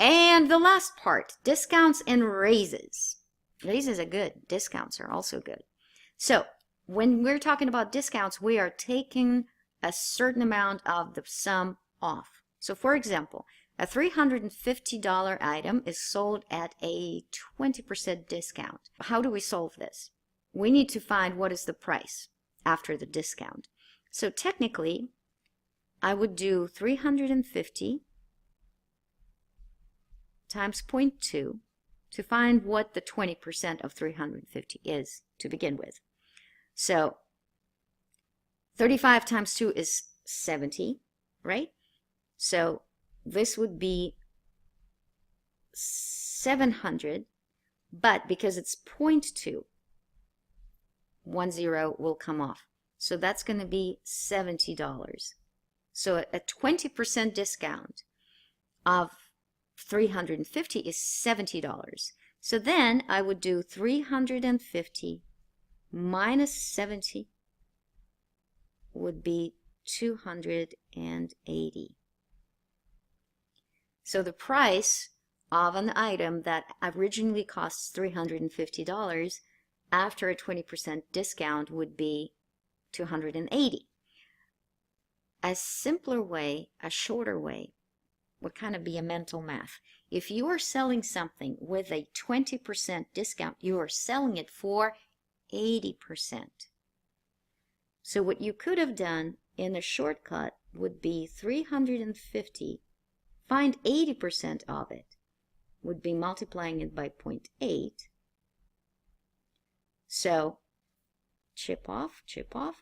And the last part, discounts and raises. Raises are good. Discounts are also good. So when we're talking about discounts, we are taking a certain amount of the sum off. So for example, a $350 item is sold at a 20% discount. How do we solve this? We need to find what is the price after the discount. So technically, I would do 350 times 0.2 to find what the 20% of 350 is to begin with. So 35 times 2 is 70, right? So this would be 700, but because it's 0.2, 10 will come off. So that's going to be $70. So a 20% discount of 350 is $70. So then I would do 350 minus 70 would be 280. So the price of an item that originally costs $350 after a 20% discount would be 280. A simpler way, a shorter way, would kind of be a mental math. If you are selling something with a 20% discount, you are selling it for 80%. So what you could have done in a shortcut would be 350, find 80% of it, would be multiplying it by 0.8. So chip off,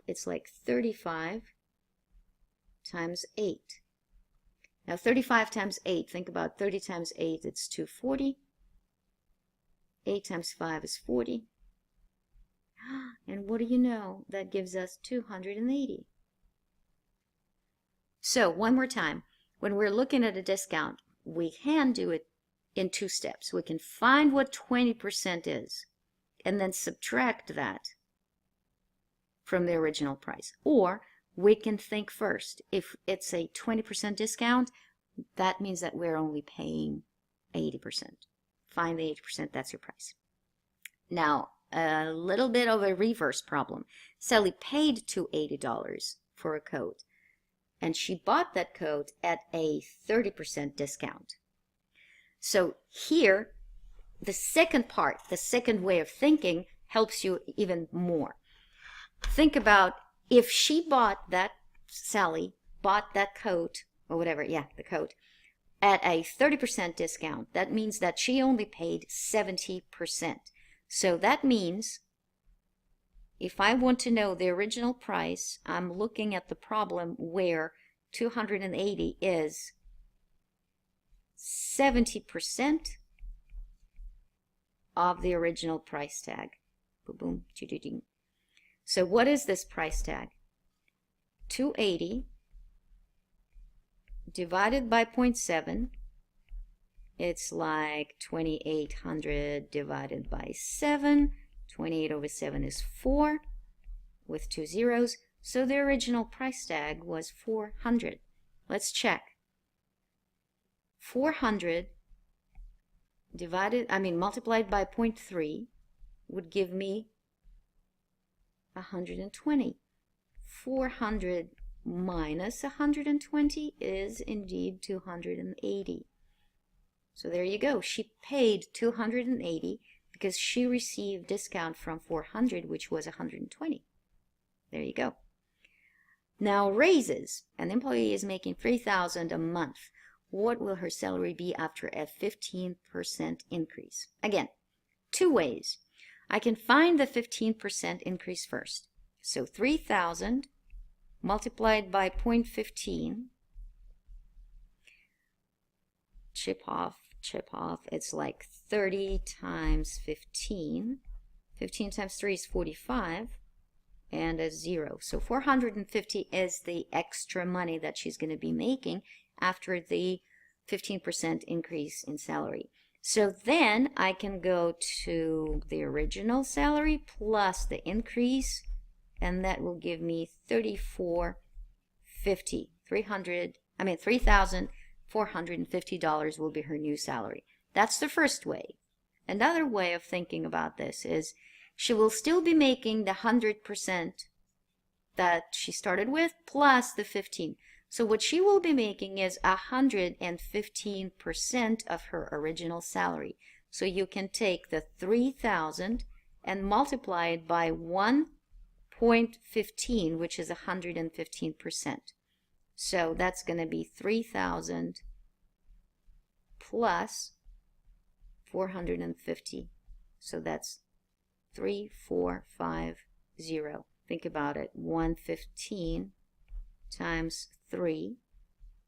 it's like 35 times 8. Now 35 times 8, think about 30 times 8, it's 240. 8 times 5 is 40. And what do you know? That gives us 280. So one more time, when we're looking at a discount, we can do it in two steps. We can find what 20% is and then subtract that from the original price. Or we can think first, if it's a 20% discount, that means that we're only paying 80%. Find the 80%, that's your price. Now, a little bit of a reverse problem. Sally paid $280 for a coat, and she bought that coat at a 30% discount. So here, the second part, the second way of thinking helps you even more. Think about if she bought that, Sally bought that coat, or whatever, yeah, the coat, at a 30% discount. That means that she only paid 70%. So that means if I want to know the original price, I'm looking at the problem where 280 is 70% of the original price tag. Boom, boom, ding. So what is this price tag? 280 divided by 0.7. It's like 2,800 divided by 7. 28 over 7 is 4 with 2 zeros. So the original price tag was 400. Let's check. 400 multiplied by 0.3 would give me 120. 400 minus 120 is indeed 280. So there you go. She paid 280 because she received discount from 400, which was 120. There you go. Now raises. An employee is making $3,000 a month. What will her salary be after a 15% increase? Again, two ways. I can find the 15% increase first. So 3,000 multiplied by 0.15. Chip off, it's like 30 times 15. 15 times 3 is 45, and a 0. So 450 is the extra money that she's going to be making after the 15% increase in salary. So then I can go to the original salary plus the increase, and that will give me 3,450. 3,000 $450 will be her new salary. That's the first way. Another way of thinking about this is she will still be making the 100% that she started with plus the 15. So what she will be making is 115% of her original salary. So you can take the 3,000 and multiply it by 1.15, which is 115%. So that's going to be 3,000 plus 450. So that's 3,450. Think about it. 115 times 3.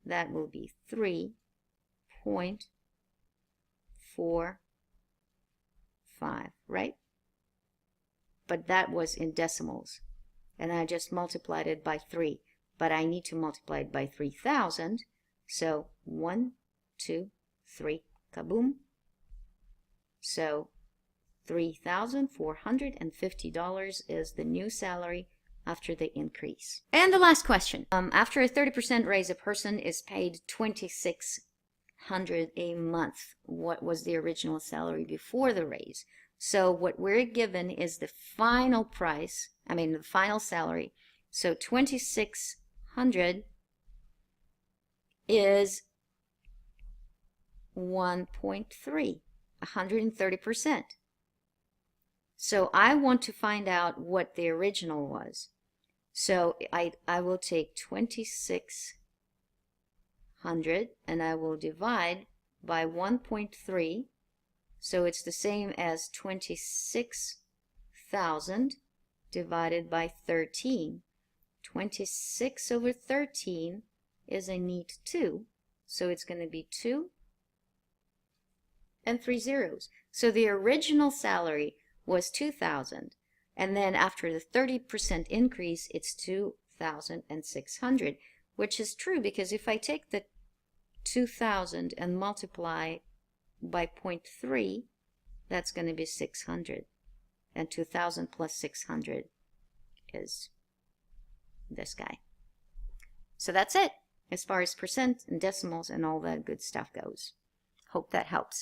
That will be 3.45, right? But that was in decimals. And I just multiplied it by 3. But I need to multiply it by 3,000. So 1, 2, 3, kaboom. So $3,450 is the new salary after the increase. And the last question. After a 30% raise, a person is paid $2,600 a month. What was the original salary before the raise? So what we're given is the final price, the final salary. So $2,600 is 1.3, 130%. So I want to find out what the original was. So I will take 2,600 and I will divide by 1.3. So it's the same as 26,000 divided by 13. 26 over 13 is a neat 2. So it's going to be 2 and 3 zeros. So the original salary was 2,000, and then after the 30% increase, it's 2,600, which is true because if I take the 2,000 and multiply by 0.3, that's going to be 600, and 2,000 plus 600 is this guy. So that's it as far as percent and decimals and all that good stuff goes. Hope that helps.